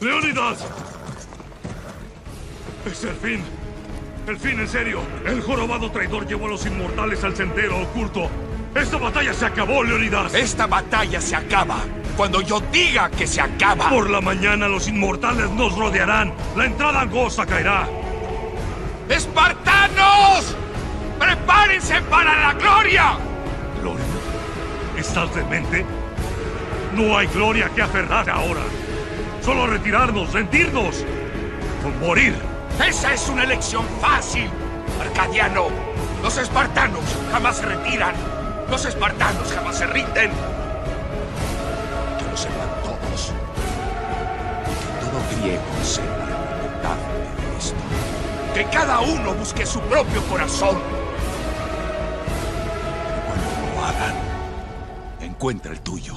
¡Leónidas! ¡Es el fin! ¡El fin, en serio! El jorobado traidor llevó a los inmortales al sendero oculto. ¡Esta batalla se acabó, Leónidas! Esta batalla se acaba cuando yo diga que se acaba. Por la mañana los inmortales nos rodearán. La entrada angosta caerá. ¡Espartanos! ¡Prepárense para la gloria! ¿Gloria? ¿Estás demente? No hay gloria que aferrar ahora. Solo retirarnos, rendirnos o morir. ¡Esa es una elección fácil, Arcadiano! Los espartanos jamás se retiran. Los espartanos jamás se rinden. Que lo sepan todos. Y que todo griego sepa la libertad de esto. Que cada uno busque su propio corazón. Pero cuando lo hagan, encuentra el tuyo.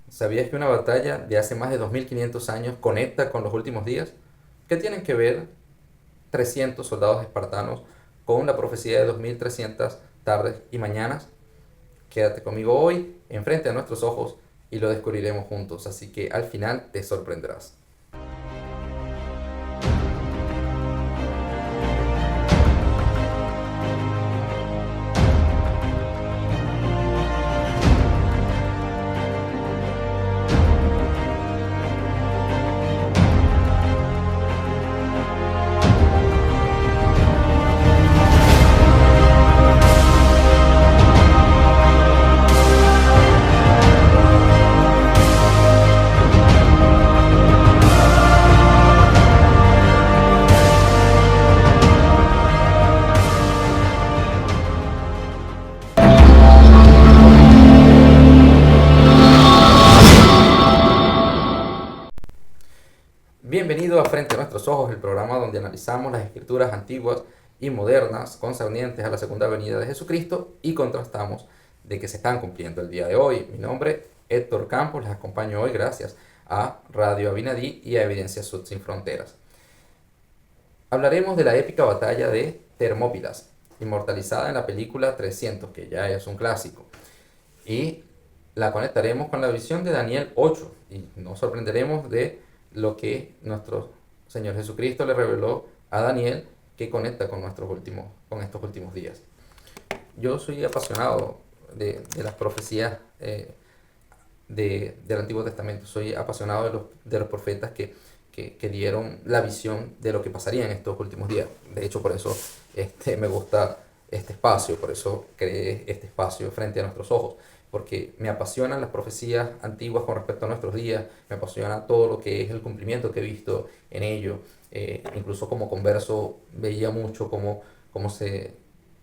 ¿Sabías que una batalla de hace más de 2500 años conecta con los últimos días? ¿Qué tienen que ver 300 soldados espartanos con la profecía de 2300 tardes y mañanas? Quédate conmigo hoy, enfrente a nuestros ojos, y lo descubriremos juntos, así que al final te sorprenderás. Bienvenido a Frente a Nuestros Ojos, el programa donde analizamos las escrituras antiguas y modernas concernientes a la segunda venida de Jesucristo y contrastamos de que se están cumpliendo el día de hoy. Mi nombre es Héctor Campos, les acompaño hoy gracias a Radio Abinadí y a Evidencia Sud Sin Fronteras. Hablaremos de la épica batalla de Termópilas, inmortalizada en la película 300, que ya es un clásico, y la conectaremos con la visión de Daniel 8 y nos sorprenderemos de lo que nuestro Señor Jesucristo le reveló a Daniel, que conecta con estos últimos días. Yo soy apasionado de las profecías del Antiguo Testamento. Soy apasionado de los profetas que dieron la visión de lo que pasaría en estos últimos días. De hecho, por eso me gusta este espacio, por eso creé este espacio Frente a Nuestros Ojos, porque me apasionan las profecías antiguas con respecto a nuestros días, me apasiona todo lo que es el cumplimiento que he visto en ello. Incluso como converso veía mucho cómo se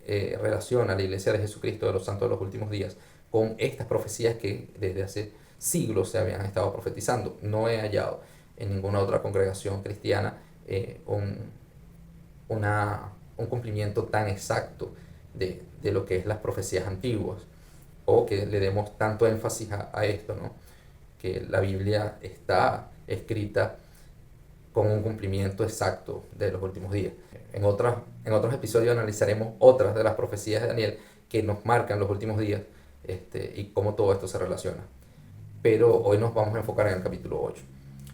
relaciona la Iglesia de Jesucristo de los Santos de los Últimos Días con estas profecías que desde hace siglos se habían estado profetizando. No he hallado en ninguna otra congregación cristiana un cumplimiento tan exacto de lo que es las profecías antiguas, o que le demos tanto énfasis a esto, ¿no? Que la Biblia está escrita con un cumplimiento exacto de los últimos días. En otros episodios analizaremos otras de las profecías de Daniel que nos marcan los últimos días y cómo todo esto se relaciona. Pero hoy nos vamos a enfocar en el capítulo 8.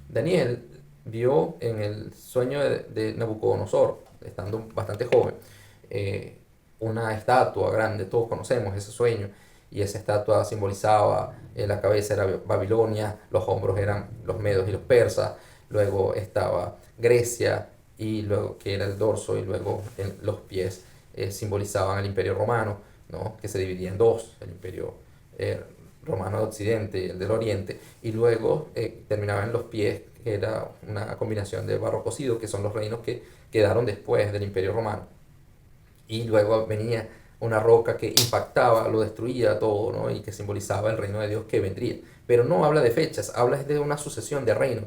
Daniel vio en el sueño de Nabucodonosor, estando bastante joven, una estatua grande. Todos conocemos ese sueño, y esa estatua simbolizaba, la cabeza era Babilonia, los hombros eran los medos y los persas, luego estaba Grecia, y luego que era el dorso, y luego los pies simbolizaban el imperio romano, ¿no? Que se dividía en dos, el imperio romano de Occidente y el del Oriente, y luego terminaba en los pies, que era una combinación de barro cocido, que son los reinos que quedaron después del imperio romano, y luego venía una roca que impactaba, lo destruía todo, ¿no? Y que simbolizaba el reino de Dios que vendría. Pero no habla de fechas, habla de una sucesión de reinos.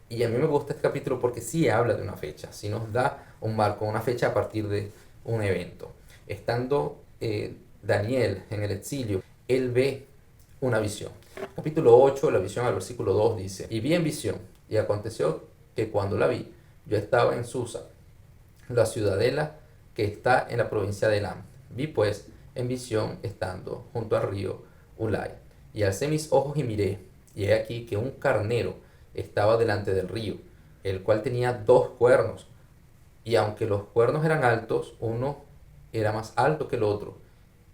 Y a mí me gusta este capítulo porque sí habla de una fecha, sí nos da un marco, una fecha a partir de un evento. Estando Daniel en el exilio, él ve una visión. Capítulo 8, la visión al versículo 2 dice: y vi en visión, y aconteció que cuando la vi, yo estaba en Susa, la ciudadela que está en la provincia de Elam. Vi pues en visión estando junto al río Ulai. Y alcé mis ojos y miré, y he aquí que un carnero estaba delante del río, el cual tenía 2 cuernos, y aunque los cuernos eran altos, uno era más alto que el otro,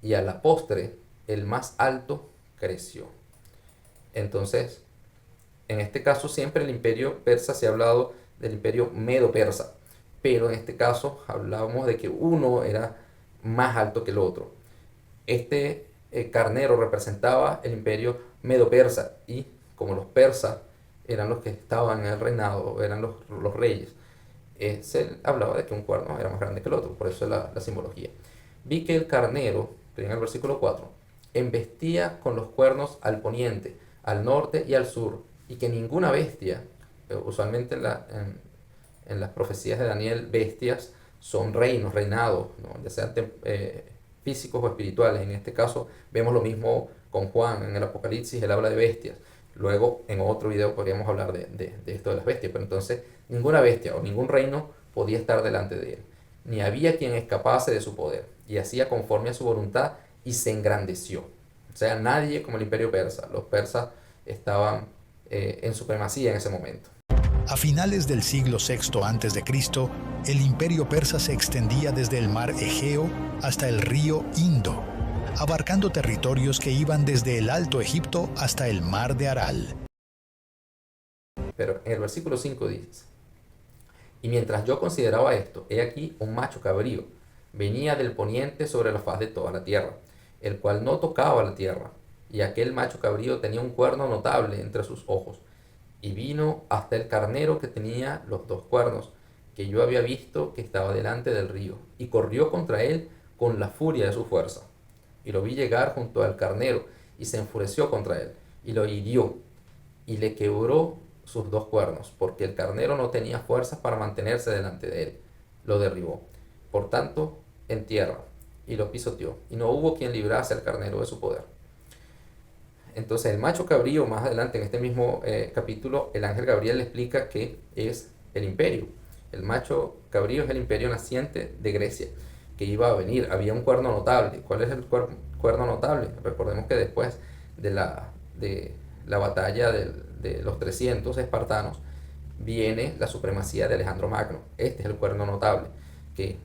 y a la postre el más alto creció. Entonces, en este caso siempre el imperio persa se ha hablado del imperio medo-persa, pero en este caso hablábamos de que uno era más alto que el otro. Este carnero representaba el imperio medo-persa, y como los persas eran los que estaban en el reinado, eran los reyes, se hablaba de que un cuerno era más grande que el otro, por eso es la simbología. Vi que el carnero, en el versículo 4, embestía con los cuernos al poniente, al norte y al sur, y que ninguna bestia, usualmente en las profecías de Daniel, bestias son reinos, reinados, ¿no? Ya sean físicos o espirituales. En este caso vemos lo mismo con Juan en el Apocalipsis, él habla de bestias. Luego en otro video podríamos hablar de esto de las bestias, pero entonces ninguna bestia o ningún reino podía estar delante de él, ni había quien escapase de su poder, y hacía conforme a su voluntad y se engrandeció. O sea, nadie como el imperio persa. Los persas estaban en supremacía en ese momento. A finales del siglo VI a.C., el imperio persa se extendía desde el mar Egeo hasta el río Indo, abarcando territorios que iban desde el Alto Egipto hasta el mar de Aral. Pero en el versículo 5 dice: y mientras yo consideraba esto, he aquí un macho cabrío venía del poniente sobre la faz de toda la tierra, el cual no tocaba la tierra, y aquel macho cabrío tenía un cuerno notable entre sus ojos, y vino hasta el carnero que tenía los 2 cuernos, que yo había visto que estaba delante del río, y corrió contra él con la furia de su fuerza. Y lo vi llegar junto al carnero, y se enfureció contra él, y lo hirió, y le quebró sus 2 cuernos, porque el carnero no tenía fuerzas para mantenerse delante de él. Lo derribó, por tanto, en tierra, y lo pisoteó, y no hubo quien librase al carnero de su poder. Entonces el macho cabrío, más adelante en este mismo capítulo, el ángel Gabriel le explica que es el imperio. El macho cabrío es el imperio naciente de Grecia, que iba a venir. Había un cuerno notable. ¿Cuál es el cuerno notable? Recordemos que después de la batalla de los 300 espartanos, viene la supremacía de Alejandro Magno. Este es el cuerno notable, que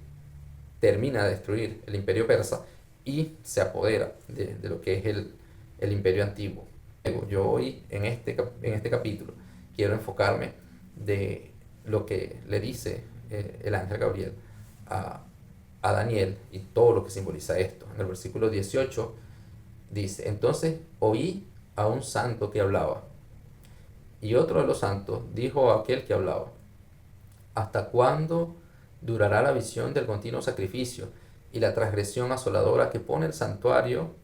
termina de destruir el imperio persa y se apodera de lo que es el imperio antiguo. Yo hoy en este capítulo quiero enfocarme de lo que le dice el ángel Gabriel a Daniel y todo lo que simboliza esto. En el versículo 18 dice: entonces oí a un santo que hablaba, y otro de los santos dijo a aquel que hablaba: ¿hasta cuándo durará la visión del continuo sacrificio y la transgresión asoladora que pone el santuario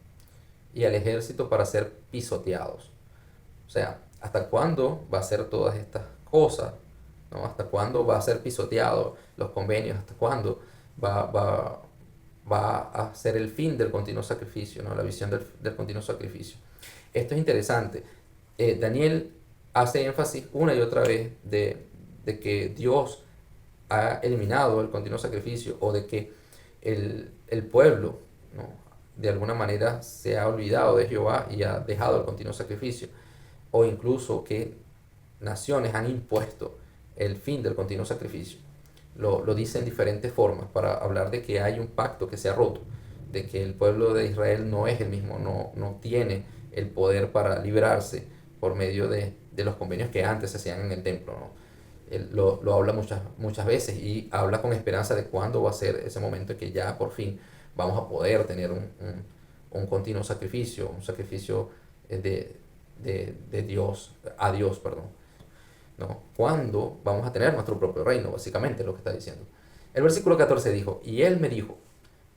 y al ejército para ser pisoteados? O sea, ¿hasta cuándo va a ser todas estas cosas? ¿No? ¿Hasta cuándo va a ser pisoteado los convenios? ¿Hasta cuándo va a ser el fin del continuo sacrificio, ¿no? La visión del continuo sacrificio. Esto es interesante. Daniel hace énfasis una y otra vez de que Dios ha eliminado el continuo sacrificio, o de que el pueblo, ¿no?, de alguna manera se ha olvidado de Jehová y ha dejado el continuo sacrificio, o incluso que naciones han impuesto el fin del continuo sacrificio. Lo dice en diferentes formas para hablar de que hay un pacto que se ha roto, de que el pueblo de Israel no es el mismo, no tiene el poder para librarse por medio de los convenios que antes se hacían en el templo, ¿no? Él lo habla muchas veces, y habla con esperanza de cuándo va a ser ese momento en que ya por fin vamos a poder tener un continuo sacrificio, un sacrificio de Dios, a Dios, perdón, ¿no? ¿Cuándo vamos a tener nuestro propio reino? Básicamente lo que está diciendo. El versículo 14 dijo: y él me dijo,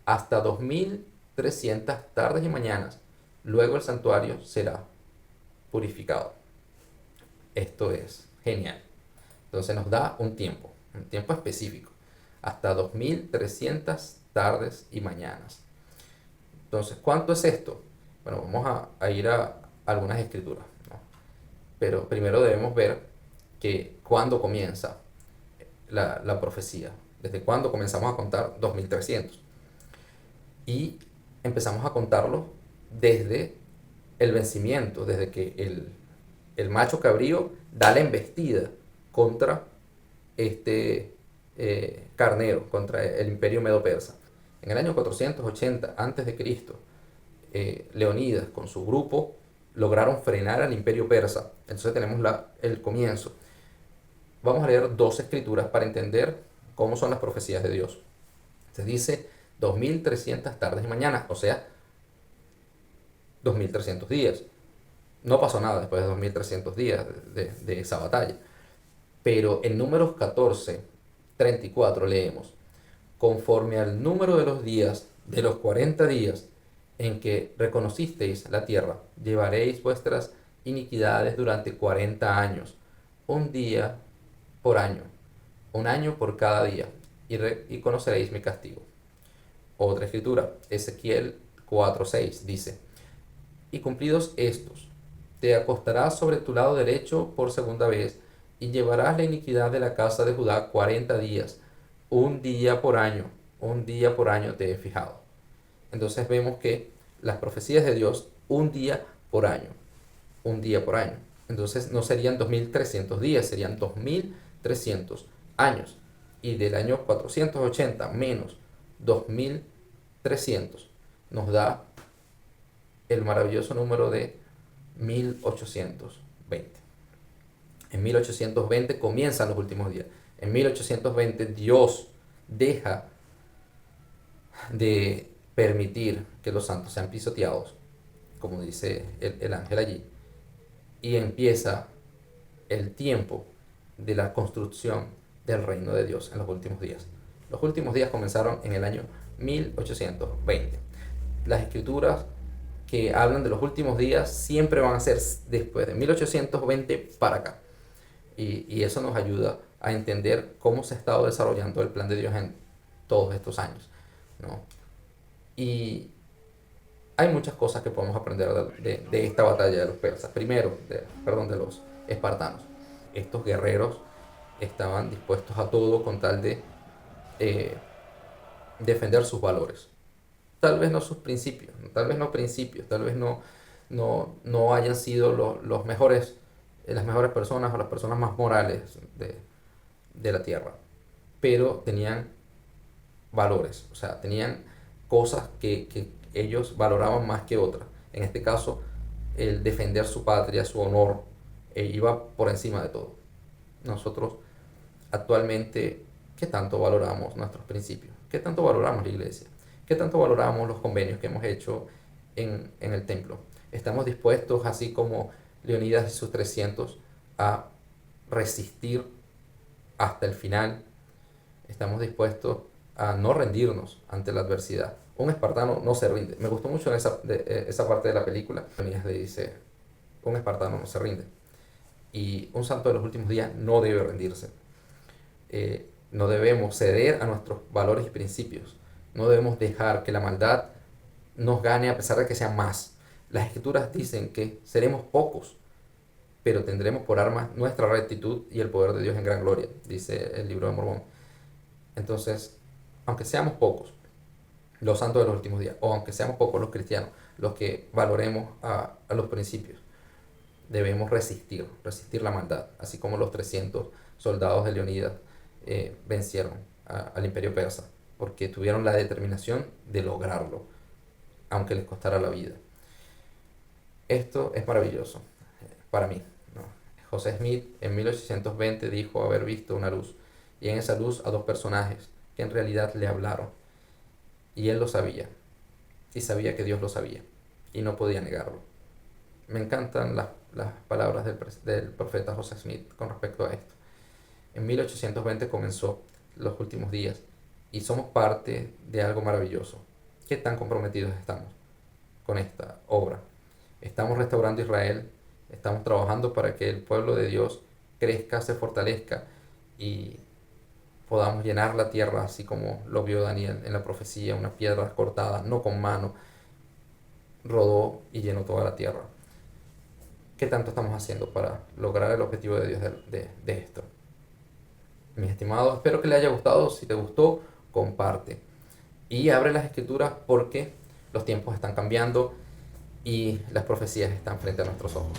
hasta 2300 tardes y mañanas, luego el santuario será purificado. Esto es genial. Entonces nos da un tiempo específico, hasta 2300 tardes y mañanas. Entonces, ¿cuánto es esto? Bueno, vamos a ir a algunas escrituras, ¿no? Pero primero debemos ver que cuándo comienza la profecía, desde cuándo comenzamos a contar 2300. Y empezamos a contarlo desde el vencimiento, desde que el macho cabrío da la embestida contra este carnero, contra el imperio medo-persa. En el año 480 a.C., Leonidas con su grupo lograron frenar al imperio persa. Entonces tenemos el comienzo. Vamos a leer dos escrituras para entender cómo son las profecías de Dios. Se dice 2300 tardes y mañanas, o sea, 2300 días. No pasó nada después de 2300 días de esa batalla. Pero en Números 14:34 leemos: conforme al número de los días, de los 40 días en que reconocisteis la tierra, llevaréis vuestras iniquidades durante 40 años, un día por año, un año por cada día, y conoceréis mi castigo. Otra escritura, Ezequiel 4:6 dice: y cumplidos estos, te acostarás sobre tu lado derecho por segunda vez, y llevarás la iniquidad de la casa de Judá 40 días, un día por año te he fijado. Entonces vemos que las profecías de Dios, un día por año. Entonces no serían 2300 días, serían 2300 años. Y del año 480 menos 2300 nos da el maravilloso número de 1820. En 1820 comienzan los últimos días. En 1820 Dios deja de permitir que los santos sean pisoteados, como dice el ángel allí, y empieza el tiempo de la construcción del reino de Dios en los últimos días. Los últimos días comenzaron en el año 1820. Las escrituras que hablan de los últimos días siempre van a ser después de 1820 para acá. Y eso nos ayuda a entender cómo se ha estado desarrollando el plan de Dios en todos estos años, ¿no? Y hay muchas cosas que podemos aprender de esta batalla de los persas. Primero, de los espartanos. Estos guerreros estaban dispuestos a todo con tal de defender sus valores. Tal vez no sus principios, tal vez no hayan sido los mejores, las mejores personas o las personas más morales de la tierra, pero tenían valores, o sea, tenían cosas que ellos valoraban más que otras. En este caso, el defender su patria, su honor, iba por encima de todo. Nosotros actualmente, ¿qué tanto valoramos nuestros principios? ¿Qué tanto valoramos la iglesia? ¿Qué tanto valoramos los convenios que hemos hecho en el templo? ¿Estamos dispuestos, así como Leonidas y sus 300, a resistir hasta el final? ¿Estamos dispuestos a no rendirnos ante la adversidad? Un espartano no se rinde. Me gustó mucho esa parte de la película. Leonidas le dice: un espartano no se rinde. Y un santo de los últimos días no debe rendirse. No debemos ceder a nuestros valores y principios. No debemos dejar que la maldad nos gane a pesar de que sean más. Las escrituras dicen que seremos pocos, pero tendremos por arma nuestra rectitud y el poder de Dios en gran gloria, dice el libro de Mormón. Entonces, aunque seamos pocos los santos de los últimos días, o aunque seamos pocos los cristianos, los que valoremos a los principios, debemos resistir la maldad, así como los 300 soldados de Leonidas vencieron al imperio persa, porque tuvieron la determinación de lograrlo, aunque les costara la vida. Esto es maravilloso para mí, ¿no? José Smith en 1820 dijo haber visto una luz, y en esa luz a dos personajes que en realidad le hablaron, y él lo sabía, y sabía que Dios lo sabía, y no podía negarlo. Me encantan las palabras del profeta José Smith con respecto a esto. En 1820 comenzó los últimos días, y somos parte de algo maravilloso. ¿Qué tan comprometidos estamos con esta obra? Estamos restaurando Israel, estamos trabajando para que el pueblo de Dios crezca, se fortalezca y podamos llenar la tierra, así como lo vio Daniel en la profecía: una piedra cortada, no con mano, rodó y llenó toda la tierra. ¿Qué tanto estamos haciendo para lograr el objetivo de Dios de esto? Mis estimados, espero que les haya gustado. Si te gustó, comparte y abre las escrituras, porque los tiempos están cambiando y las profecías están frente a nuestros ojos.